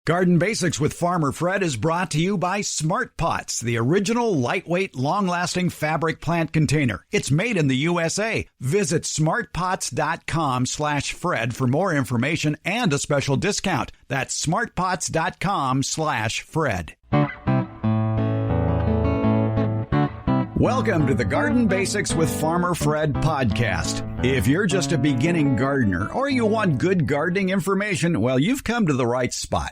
Garden Basics with Farmer Fred is brought to you by Smart Pots, the original lightweight, long-lasting fabric plant container. It's made in the USA. Visit smartpots.com/Fred for more information and a special discount. That's smartpots.com/Fred. Welcome to the Garden Basics with Farmer Fred podcast. If you're just a beginning gardener or you want good gardening information, well, you've come to the right spot.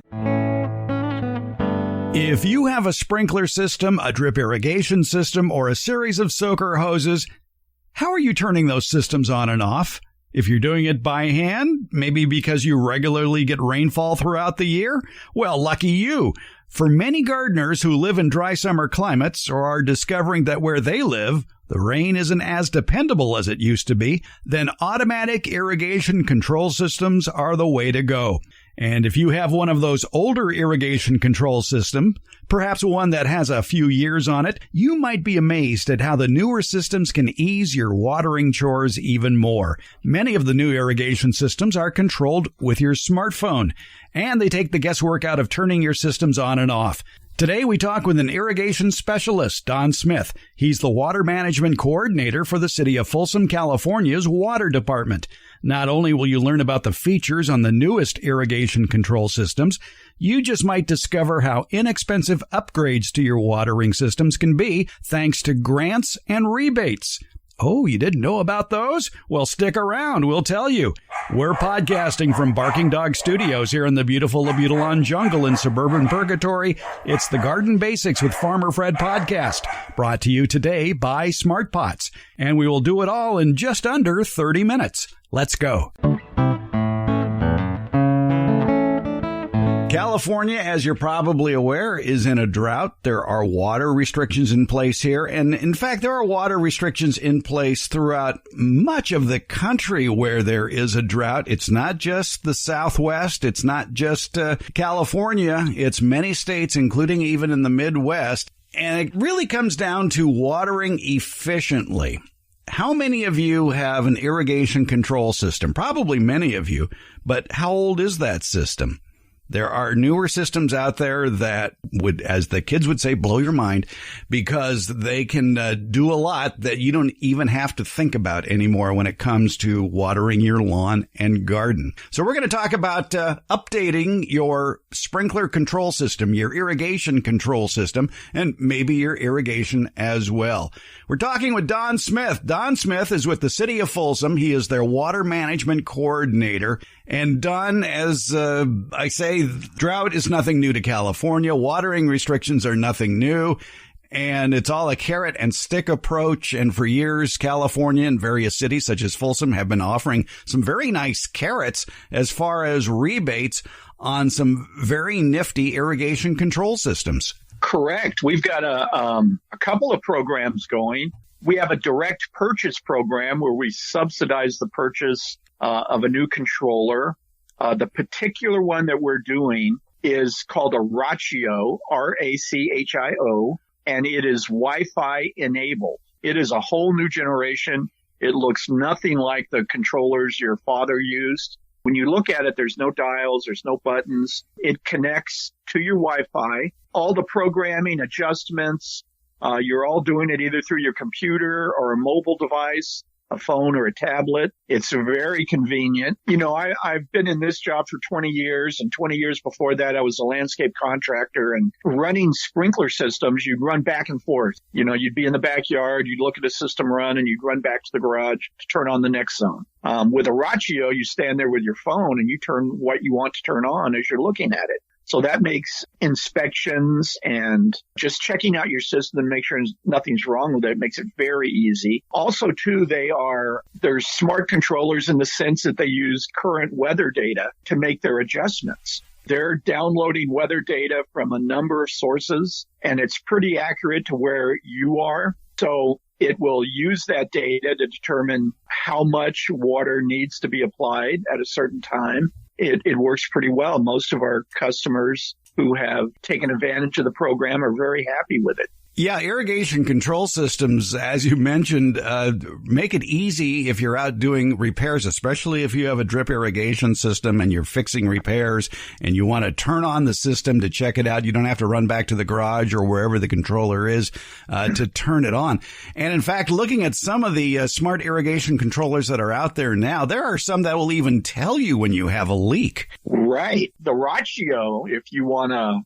If you have a sprinkler system, a drip irrigation system, or a series of soaker hoses, how are you turning those systems on and off? If you're doing it by hand, maybe because you regularly get rainfall throughout the year, well, lucky you. For many gardeners who live in dry summer climates or are discovering that where they live, the rain isn't as dependable as it used to be, then automatic irrigation control systems are the way to go. And if you have one of those older irrigation control systems, perhaps one that has a few years on it, you might be amazed at how the newer systems can ease your watering chores even more. Many of the new irrigation systems are controlled with your smartphone, and they take the guesswork out of turning your systems on and off. Today, we talk with an irrigation specialist, Don Smith. He's the water management coordinator for the City of Folsom, California's water department. Not only will you learn about the features on the newest irrigation control systems, you just might discover how inexpensive upgrades to your watering systems can be thanks to grants and rebates. Oh, you didn't know about those? Well, stick around. We'll tell you. We're podcasting from Barking Dog Studios here in the beautiful Abutilon jungle in suburban Purgatory. It's the Garden Basics with Farmer Fred podcast, brought to you today by Smart Pots. And we will do it all in just under 30 minutes. Let's go. California, as you're probably aware, is in a drought. There are water restrictions in place here. And in fact, there are water restrictions in place throughout much of the country where there is a drought. It's not just the Southwest. It's not just California. It's many states, including even in the Midwest. And it really comes down to watering efficiently. How many of you have an irrigation control system? Probably many of you. But how old is that system? There are newer systems out there that would, as the kids would say, blow your mind because they can do a lot that you don't even have to think about anymore when it comes to watering your lawn and garden. So we're going to talk about updating your sprinkler control system, your irrigation control system, and maybe your irrigation as well. We're talking with Don Smith. Don Smith is with the City of Folsom. He is their water management coordinator. And Don, as I say, drought is nothing new to California. Watering restrictions are nothing new. And it's all a carrot and stick approach. And for years, California and various cities such as Folsom have been offering some very nice carrots as far as rebates on some very nifty irrigation control systems. Correct. We've got a couple of programs going. We have a direct purchase program where we subsidize the purchase of a new controller. The particular one that we're doing is called a Rachio, Rachio, and it is Wi-Fi enabled. It is a whole new generation. It looks nothing like the controllers your father used. When you look at it, there's no dials, there's no buttons. It connects to your Wi-Fi. All the programming, adjustments, you're all doing it either through your computer or a mobile device, a phone or a tablet. It's very convenient. You know, I've been in this job for 20 years, and 20 years before that, I was a landscape contractor, and running sprinkler systems, you'd run back and forth. You know, you'd be in the backyard, you'd look at a system run, and you'd run back to the garage to turn on the next zone. With a Rachio, you stand there with your phone and you turn what you want to turn on as you're looking at it. So that makes inspections and just checking out your system and make sure nothing's wrong with it makes it very easy. Also, too, they're smart controllers in the sense that they use current weather data to make their adjustments. They're downloading weather data from a number of sources, and it's pretty accurate to where you are. So it will use that data to determine how much water needs to be applied at a certain time. It works pretty well. Most of our customers who have taken advantage of the program are very happy with it. Yeah, irrigation control systems, as you mentioned, make it easy if you're out doing repairs, especially if you have a drip irrigation system and you're fixing repairs and you want to turn on the system to check it out. You don't have to run back to the garage or wherever the controller is to turn it on. And in fact, looking at some of the smart irrigation controllers that are out there now, there are some that will even tell you when you have a leak. Right. The Rachio, if you want to,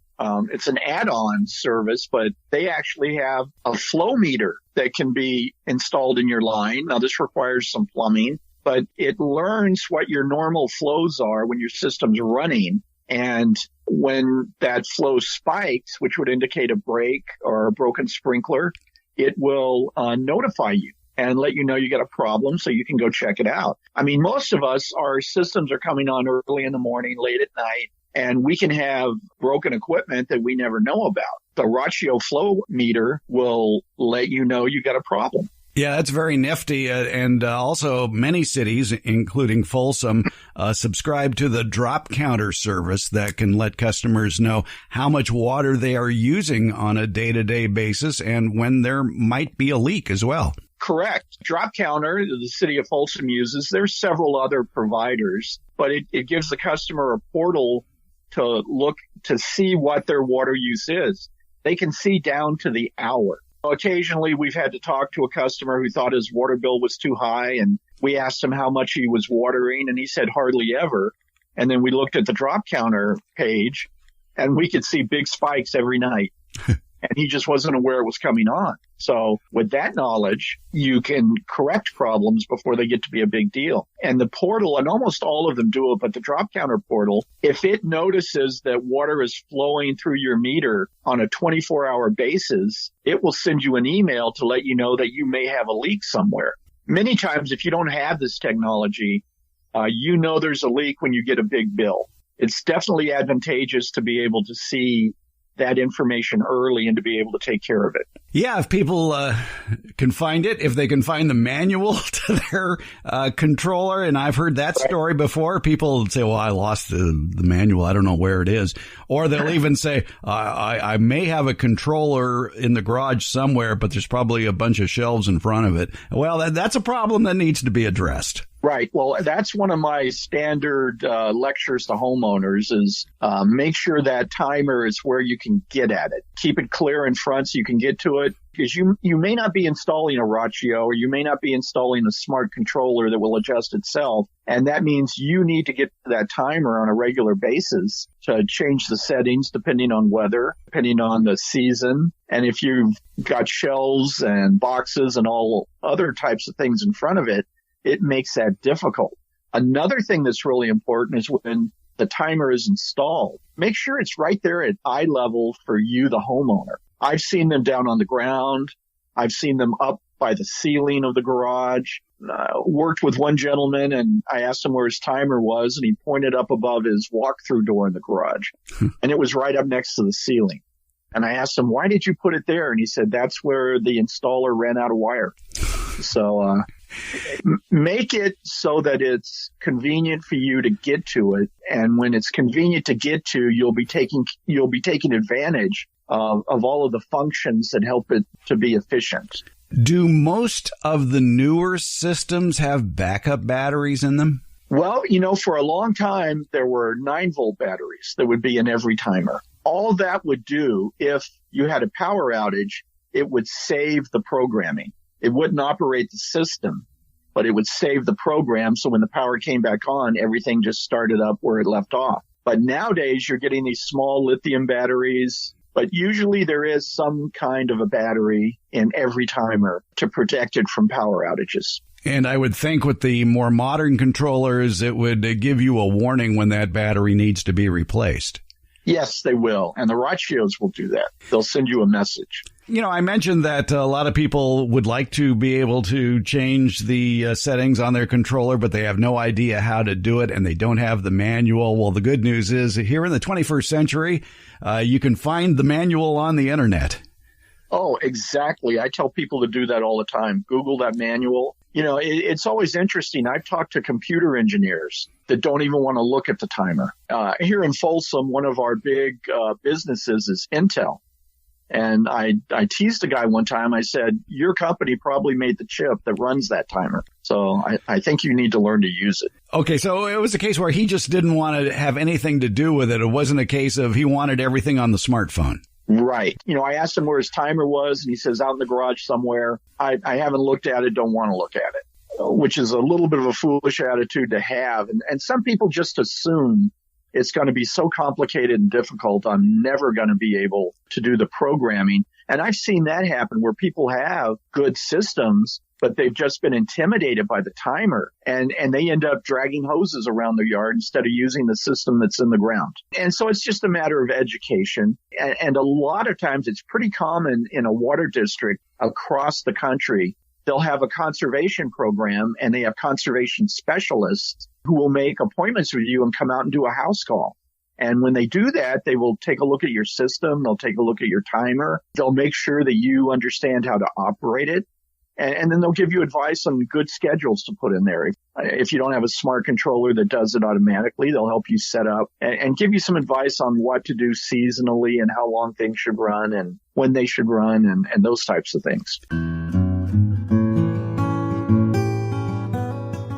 it's an add-on service, but they actually have a flow meter that can be installed in your line. Now, this requires some plumbing, but it learns what your normal flows are when your system's running. And when that flow spikes, which would indicate a break or a broken sprinkler, it will notify you and let you know you got a problem so you can go check it out. I mean, most of us, our systems are coming on early in the morning, late at night, and we can have broken equipment that we never know about. The Rachio flow meter will let you know you got a problem. Yeah, that's very nifty. And also many cities, including Folsom, subscribe to the drop counter service that can let customers know how much water they are using on a day-to-day basis and when there might be a leak as well. Correct. Drop counter, the City of Folsom uses. There's several other providers, but it gives the customer a portal to look to see what their water use is. They can see down to the hour. Occasionally, we've had to talk to a customer who thought his water bill was too high, and we asked him how much he was watering, and he said hardly ever. And then we looked at the drop counter page, and we could see big spikes every night. And he just wasn't aware it was coming on. So with that knowledge, you can correct problems before they get to be a big deal. And the portal, and almost all of them do it, but the drop counter portal, if it notices that water is flowing through your meter on a 24-hour basis, it will send you an email to let you know that you may have a leak somewhere. Many times, if you don't have this technology, you know there's a leak when you get a big bill. It's definitely advantageous to be able to see that information early and to be able to take care of it. Yeah, if people can find it, if they can find the manual to their controller, and I've heard that story before, people say, well, I lost the manual. I don't know where it is. Or they'll even say, I may have a controller in the garage somewhere, but there's probably a bunch of shelves in front of it. Well, that's a problem that needs to be addressed. Right. Well, that's one of my standard lectures to homeowners is make sure that timer is where you can get at it. Keep it clear in front so you can get to it. Because you may not be installing a Rachio, or you may not be installing a smart controller that will adjust itself. And that means you need to get to that timer on a regular basis to change the settings depending on weather, depending on the season. And if you've got shelves and boxes and all other types of things in front of it, it makes that difficult. Another thing that's really important is when the timer is installed, make sure it's right there at eye level for you, the homeowner. I've seen them down on the ground. I've seen them up by the ceiling of the garage. Worked with one gentleman, and I asked him where his timer was, and he pointed up above his walk-through door in the garage. And it was right up next to the ceiling. And I asked him, why did you put it there? And he said, that's where the installer ran out of wire. So make it so that it's convenient for you to get to it. And when it's convenient to get to, you'll be taking advantage of all of the functions that help it to be efficient. Do most of the newer systems have backup batteries in them? Well, for a long time, there were 9-volt batteries that would be in every timer. All that would do, if you had a power outage, it would save the programming. It wouldn't operate the system, but it would save the program. So when the power came back on, everything just started up where it left off. But nowadays, you're getting these small lithium batteries. But usually there is some kind of a battery in every timer to protect it from power outages. And I would think with the more modern controllers, it would give you a warning when that battery needs to be replaced. Yes, they will. And the Rachios will do that. They'll send you a message. I mentioned that a lot of people would like to be able to change the settings on their controller, but they have no idea how to do it, and they don't have the manual. Well, the good news is here in the 21st century, you can find the manual on the internet. Oh, exactly. I tell people to do that all the time. Google that manual. It's always interesting. I've talked to computer engineers that don't even want to look at the timer. Here in Folsom, one of our big businesses is Intel. And I teased a guy one time. I said, your company probably made the chip that runs that timer. So I think you need to learn to use it. Okay, so it was a case where he just didn't want to have anything to do with it. It wasn't a case of he wanted everything on the smartphone. Right. I asked him where his timer was, and he says, out in the garage somewhere. I haven't looked at it, don't want to look at it, which is a little bit of a foolish attitude to have. And some people just assume it's going to be so complicated and difficult, I'm never going to be able to do the programming. And I've seen that happen where people have good systems, but they've just been intimidated by the timer, and they end up dragging hoses around their yard instead of using the system that's in the ground. And so it's just a matter of education. And a lot of times it's pretty common in a water district across the country. They'll have a conservation program, and they have conservation specialists who will make appointments with you and come out and do a house call. And when they do that, they will take a look at your system. They'll take a look at your timer. They'll make sure that you understand how to operate it. And then they'll give you advice on good schedules to put in there. If you don't have a smart controller that does it automatically, they'll help you set up and give you some advice on what to do seasonally and how long things should run and when they should run and those types of things.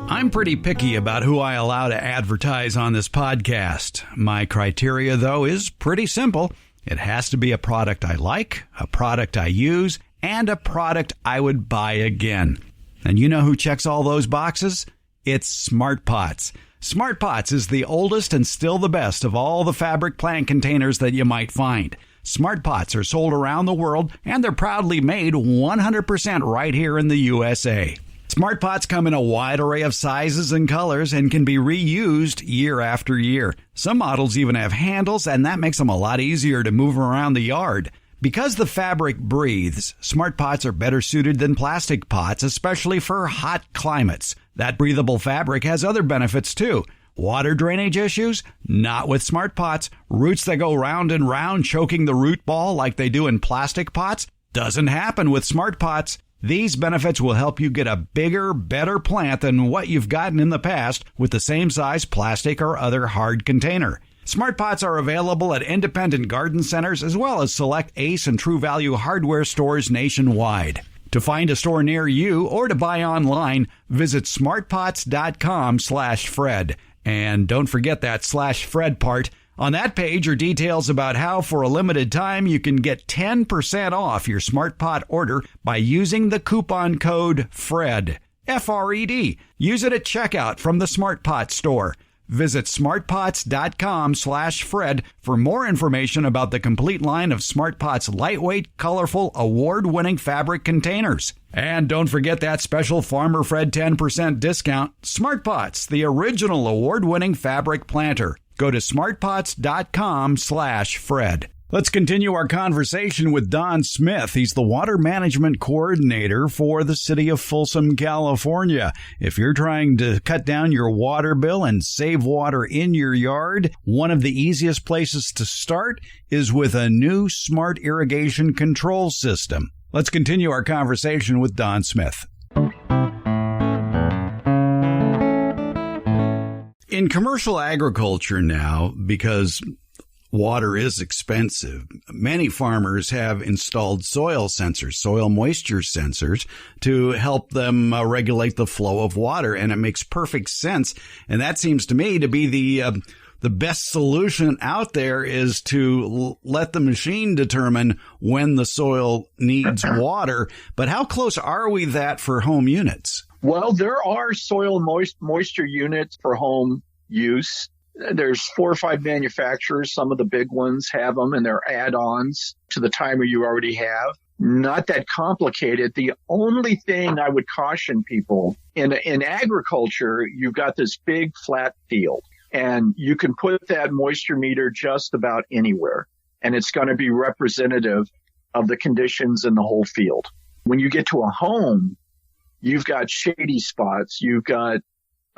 I'm pretty picky about who I allow to advertise on this podcast. My criteria, though, is pretty simple. It has to be a product I like, a product I use, and a product I would buy again. And you know who checks all those boxes? It's Smart Pots. Smart Pots is the oldest and still the best of all the fabric plant containers that you might find. Smart Pots are sold around the world, and they're proudly made 100% right here in the USA. Smart Pots come in a wide array of sizes and colors and can be reused year after year. Some models even have handles, and that makes them a lot easier to move around the yard. Because the fabric breathes, Smart Pots are better suited than plastic pots, especially for hot climates. That breathable fabric has other benefits too. Water drainage issues? Not with Smart Pots. Roots that go round and round choking the root ball like they do in plastic pots? Doesn't happen with Smart Pots. These benefits will help you get a bigger, better plant than what you've gotten in the past with the same size plastic or other hard container. Smart Pots are available at independent garden centers as well as select Ace and True Value hardware stores nationwide. To find a store near you or to buy online, visit smartpots.com/Fred. And don't forget that /Fred part. On that page are details about how for a limited time you can get 10% off your Smart Pot order by using the coupon code FRED. F-R-E-D. Use it at checkout from the Smart Pot store. Visit smartpots.com/Fred for more information about the complete line of Smart Pots lightweight, colorful, award-winning fabric containers. And don't forget that special Farmer Fred 10% discount. Smart Pots, the original award-winning fabric planter. Go to smartpots.com/Fred. Let's continue our conversation with Don Smith. He's the Water Management Coordinator for the City of Folsom, California. If you're trying to cut down your water bill and save water in your yard, one of the easiest places to start is with a new smart irrigation control system. Let's continue our conversation with Don Smith. In commercial agriculture now, because water is expensive, many farmers have installed soil sensors, soil moisture sensors, to help them regulate the flow of water. And it makes perfect sense. And that seems to me to be the best solution out there, is to let the machine determine when the soil needs water. But how close are we that for home units? Well, there are soil moisture units for home use. There's 4 or 5 manufacturers. Some of the big ones have them, and they're add-ons to the timer you already have. Not that complicated. The only thing I would caution people, in agriculture, you've got this big flat field, and you can put that moisture meter just about anywhere, and it's going to be representative of the conditions in the whole field. When you get to a home, you've got shady spots, you've got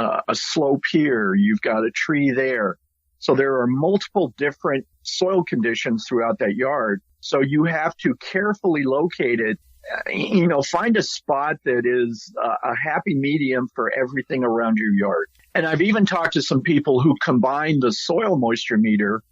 a slope here, you've got a tree there. So there are multiple different soil conditions throughout that yard. So you have to carefully locate it, find a spot that is a happy medium for everything around your yard. And I've even talked to some people who combine the soil moisture meter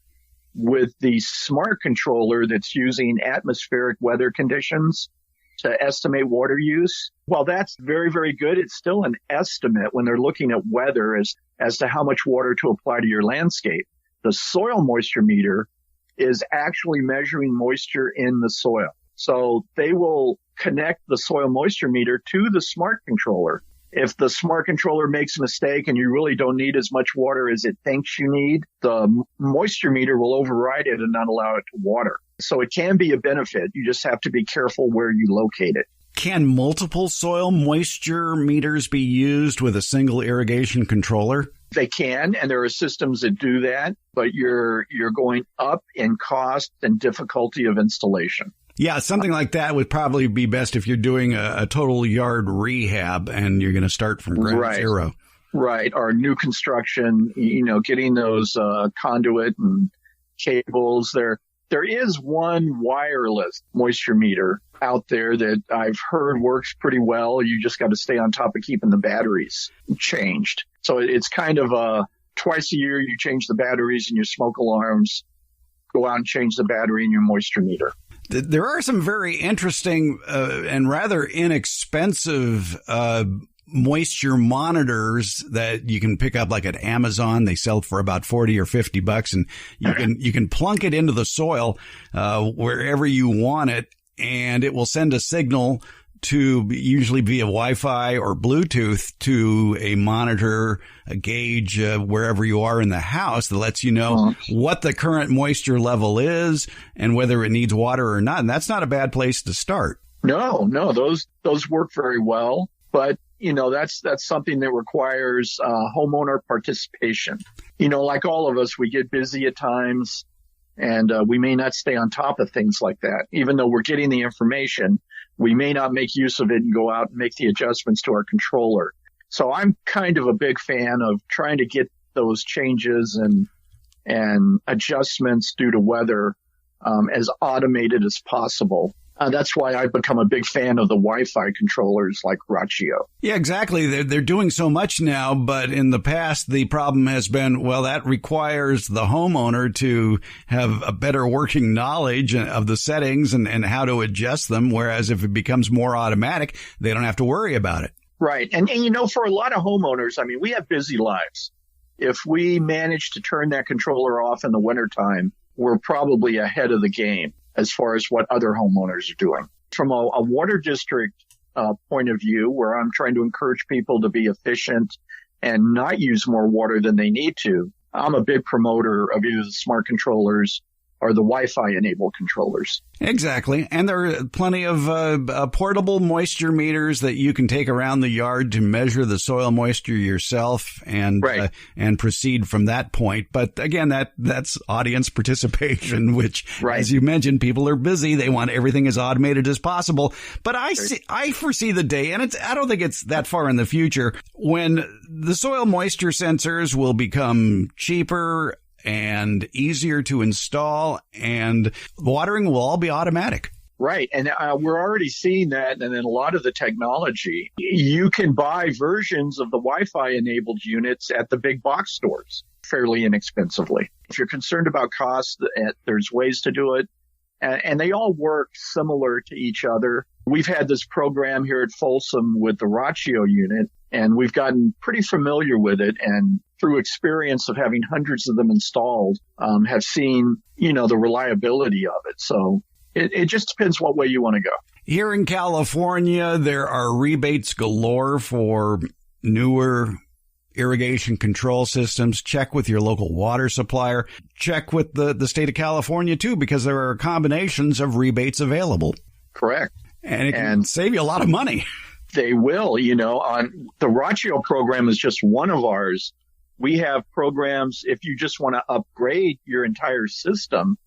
with the smart controller that's using atmospheric weather conditions to estimate water use. While that's very, very good, it's still an estimate when they're looking at weather as to how much water to apply to your landscape. The soil moisture meter is actually measuring moisture in the soil. So they will connect the soil moisture meter to the smart controller. If the smart controller makes a mistake and you really don't need as much water as it thinks you need, the moisture meter will override it and not allow it to water. So it can be a benefit. You just have to be careful where you locate it. Can multiple soil moisture meters be used with a single irrigation controller? They can, and there are systems that do that, but you're going up in cost and difficulty of installation. Yeah, something like that would probably be best if you're doing a total yard rehab and you're going to start from ground zero. Right, or new construction, getting those conduit and cables. There is one wireless moisture meter out there that I've heard works pretty well. You just got to stay on top of keeping the batteries changed. So it's kind of twice a year you change the batteries in your smoke alarms, go out and change the battery in your moisture meter. There are some very interesting and rather inexpensive moisture monitors that you can pick up like at Amazon. They sell for about $40 or $50, and you can plunk it into the soil wherever you want it, and it will send a signal to usually via Wi-Fi or Bluetooth to a monitor, a gauge wherever you are in the house that lets you know what the current moisture level is and whether it needs water or not. And that's not a bad place to start. No, those work very well. But, that's something that requires homeowner participation. Like all of us, we get busy at times and we may not stay on top of things like that. Even though we're getting the information, we may not make use of it and go out and make the adjustments to our controller. So I'm kind of a big fan of trying to get those changes and adjustments due to weather as automated as possible. That's why I've become a big fan of the Wi-Fi controllers like Rachio. Yeah, exactly. They're doing so much now, but in the past, the problem has been, well, that requires the homeowner to have a better working knowledge of the settings and how to adjust them, whereas if it becomes more automatic, they don't have to worry about it. Right. And for a lot of homeowners, we have busy lives. If we manage to turn that controller off in the wintertime, we're probably ahead of the game as far as what other homeowners are doing. From a water district point of view, where I'm trying to encourage people to be efficient and not use more water than they need to, I'm a big promoter of either the smart controllers or the Wi-Fi enabled controllers. Exactly. And there are plenty of portable moisture meters that you can take around the yard to measure the soil moisture yourself and proceed from that point. But again, that's audience participation, which, as you mentioned, people are busy. They want everything as automated as possible. But I foresee the day, and I don't think it's that far in the future, when the soil moisture sensors will become cheaper and easier to install, and watering will all be automatic. Right. And we're already seeing that. And in a lot of the technology, you can buy versions of the Wi-Fi enabled units at the big box stores fairly inexpensively. If you're concerned about cost, there's ways to do it. And they all work similar to each other. We've had this program here at Folsom with the Rachio unit, and we've gotten pretty familiar with it. And through experience of having hundreds of them installed, have seen, the reliability of it. So it just depends what way you want to go. Here in California, there are rebates galore for newer irrigation control systems. Check with your local water supplier. Check with the state of California, too, because there are combinations of rebates available. Correct. And it can save you a lot of money. They will. On the Rachio program is just one of ours. We have programs if you just want to upgrade your entire system.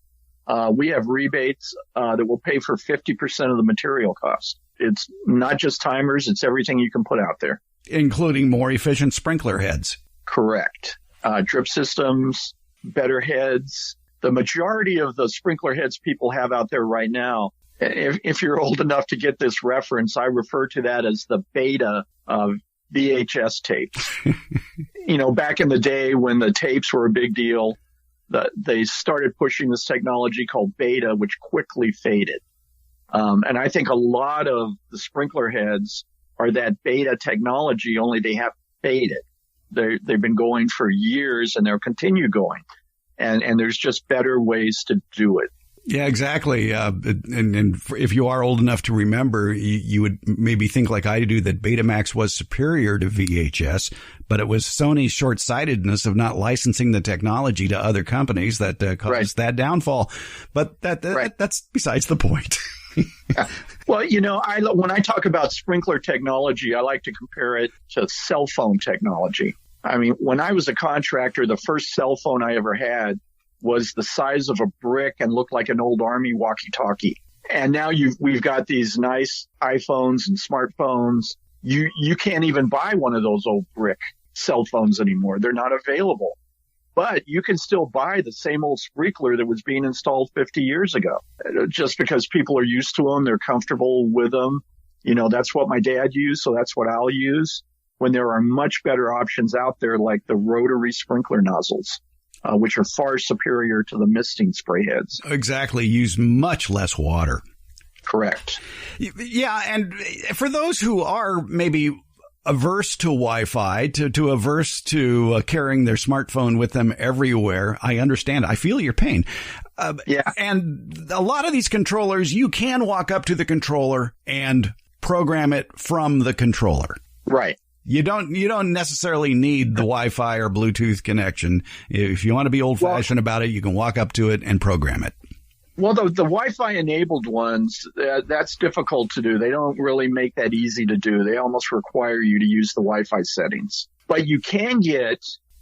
We have rebates that will pay for 50% of the material cost. It's not just timers. It's everything you can put out there. Including more efficient sprinkler heads. Correct. Drip systems, better heads. The majority of the sprinkler heads people have out there right now, if you're old enough to get this reference, I refer to that as the beta of VHS tapes. Back in the day when the tapes were a big deal, they started pushing this technology called beta, which quickly faded. And I think a lot of the sprinkler heads are that beta technology, only they have faded. They've been going for years and they'll continue going. And there's just better ways to do it. Yeah, exactly. And if you are old enough to remember, you would maybe think like I do that Betamax was superior to VHS, but it was Sony's short-sightedness of not licensing the technology to other companies that caused that downfall. But that's besides the point. Yeah. Well, when I talk about sprinkler technology, I like to compare it to cell phone technology. I mean, when I was a contractor, the first cell phone I ever had was the size of a brick and looked like an old Army walkie-talkie. And now we've got these nice iPhones and smartphones. You can't even buy one of those old brick cell phones anymore. They're not available. But you can still buy the same old sprinkler that was being installed 50 years ago. Just because people are used to them, they're comfortable with them. That's what my dad used, so that's what I'll use. When there are much better options out there like the rotary sprinkler nozzles. Which are far superior to the misting spray heads. Exactly. Use much less water. Correct. Yeah. And for those who are maybe averse to Wi-Fi, to averse to carrying their smartphone with them everywhere, I understand. I feel your pain. Yeah. And a lot of these controllers, you can walk up to the controller and program it from the controller. Right. You don't necessarily need the Wi-Fi or Bluetooth connection. If you want to be old-fashioned about it, you can walk up to it and program it. Well, the Wi-Fi enabled ones, that's difficult to do. They don't really make that easy to do. They almost require you to use the Wi-Fi settings. But you can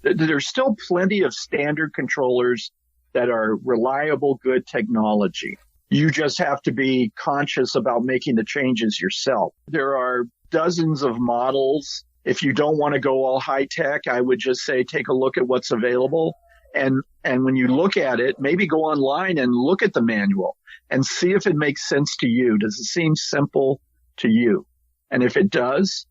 there's still plenty of standard controllers that are reliable, good technology. You just have to be conscious about making the changes yourself. There are dozens of models. If you don't want to go all high tech, I would just say take a look at what's available. And when you look at it, maybe go online and look at the manual and see if it makes sense to you. Does it seem simple to you? And if it does,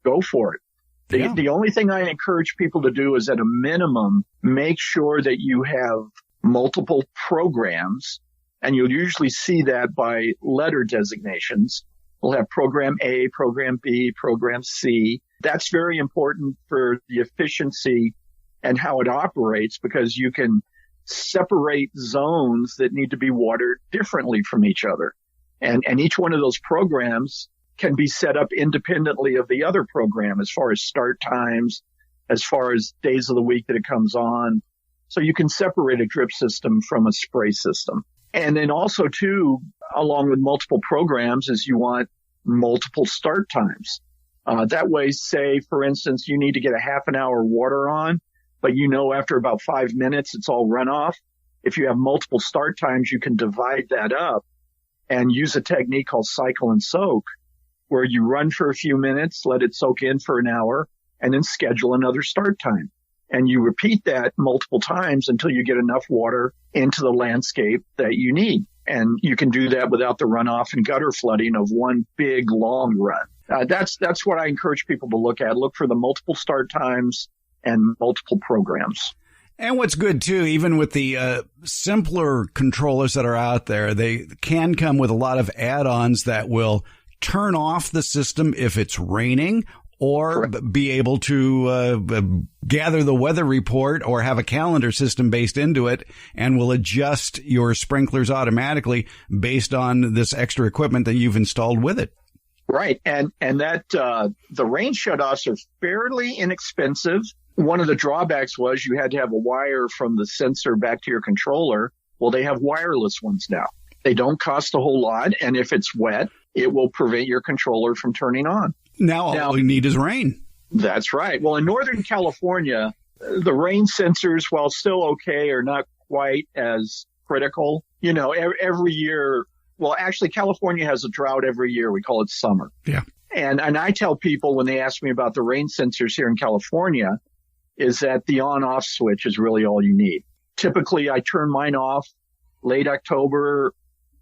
go for it. The only thing I encourage people to do is at a minimum, make sure that you have multiple programs. And you'll usually see that by letter designations. We'll have program A, program B, program C. That's very important for the efficiency and how it operates because you can separate zones that need to be watered differently from each other. And each one of those programs can be set up independently of the other program as far as start times, as far as days of the week that it comes on. So you can separate a drip system from a spray system. And then also, too, along with multiple programs is you want multiple start times. That way, say, for instance, you need to get a half an hour water on, but after about 5 minutes, it's all runoff. If you have multiple start times, you can divide that up and use a technique called cycle and soak, where you run for a few minutes, let it soak in for an hour, and then schedule another start time. And you repeat that multiple times until you get enough water into the landscape that you need. And you can do that without the runoff and gutter flooding of one big long run. That's what I encourage people to look at. Look for the multiple start times and multiple programs. And what's good, too, even with the simpler controllers that are out there, they can come with a lot of add-ons that will turn off the system if it's raining or be able to gather the weather report or have a calendar system based into it and will adjust your sprinklers automatically based on this extra equipment that you've installed with it. Right. And that the rain shutoffs are fairly inexpensive. One of the drawbacks was you had to have a wire from the sensor back to your controller. Well, they have wireless ones now. They don't cost a whole lot. And if it's wet, it will prevent your controller from turning on. Now all you need is rain. That's right. Well, in Northern California, the rain sensors, while still okay, are not quite as critical. Every year, well, actually, California has a drought every year. We call it summer. Yeah. And I tell people when they ask me about the rain sensors here in California is that the on-off switch is really all you need. Typically, I turn mine off late October,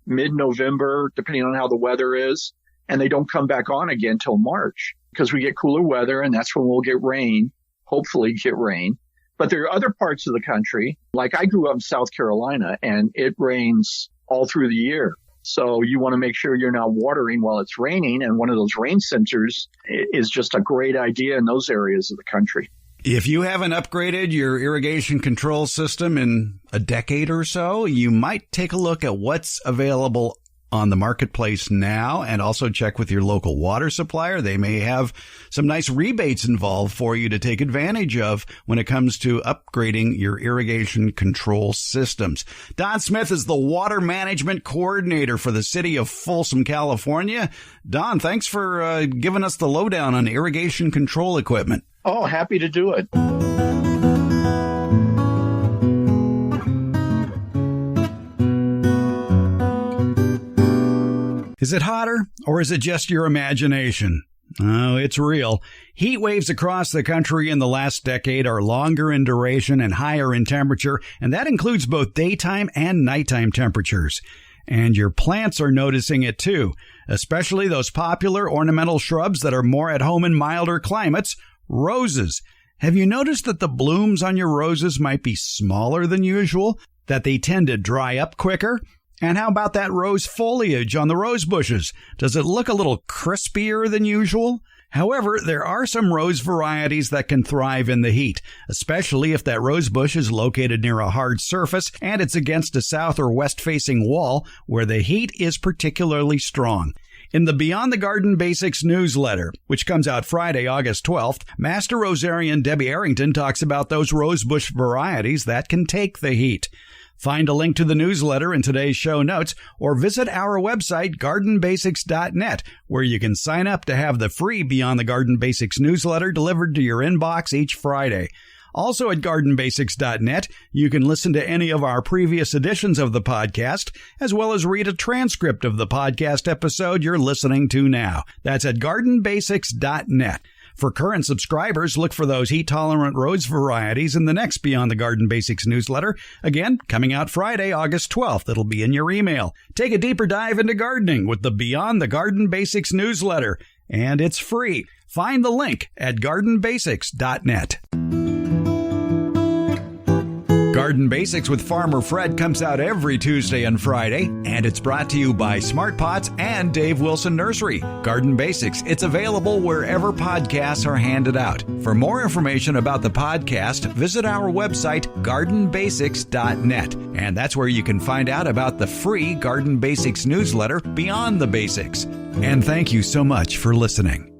mid-November, depending on how the weather is, and they don't come back on again till March because we get cooler weather, and that's when we'll get rain, hopefully get rain. But there are other parts of the country, like I grew up in South Carolina, and it rains all through the year. So you want to make sure you're not watering while it's raining. And one of those rain sensors is just a great idea in those areas of the country. If you haven't upgraded your irrigation control system in a decade or so, you might take a look at what's available on the marketplace now, and also check with your local water supplier. They may have some nice rebates involved for you to take advantage of when it comes to upgrading your irrigation control systems. Don Smith is the water management coordinator for the City of Folsom, California. Don, thanks for giving us the lowdown on irrigation control equipment. Oh, happy to do it. Is it hotter, or is it just your imagination? Oh, it's real. Heat waves across the country in the last decade are longer in duration and higher in temperature, and that includes both daytime and nighttime temperatures. And your plants are noticing it too, especially those popular ornamental shrubs that are more at home in milder climates, roses. Have you noticed that the blooms on your roses might be smaller than usual, that they tend to dry up quicker? And how about that rose foliage on the rose bushes? Does it look a little crispier than usual? However, there are some rose varieties that can thrive in the heat, especially if that rose bush is located near a hard surface and it's against a south or west-facing wall where the heat is particularly strong. In the Beyond the Garden Basics newsletter, which comes out Friday, August 12th, Master Rosarian Debbie Arrington talks about those rosebush varieties that can take the heat. Find a link to the newsletter in today's show notes, or visit our website, gardenbasics.net, where you can sign up to have the free Beyond the Garden Basics newsletter delivered to your inbox each Friday. Also at gardenbasics.net, you can listen to any of our previous editions of the podcast, as well as read a transcript of the podcast episode you're listening to now. That's at gardenbasics.net. For current subscribers, look for those heat-tolerant rose varieties in the next Beyond the Garden Basics newsletter. Again, coming out Friday, August 12th. It'll be in your email. Take a deeper dive into gardening with the Beyond the Garden Basics newsletter. And it's free. Find the link at gardenbasics.net. Garden Basics with Farmer Fred comes out every Tuesday and Friday, and it's brought to you by Smart Pots and Dave Wilson Nursery. Garden Basics, it's available wherever podcasts are handed out. For more information about the podcast, visit our website, gardenbasics.net, and that's where you can find out about the free Garden Basics newsletter, Beyond the Basics. And thank you so much for listening.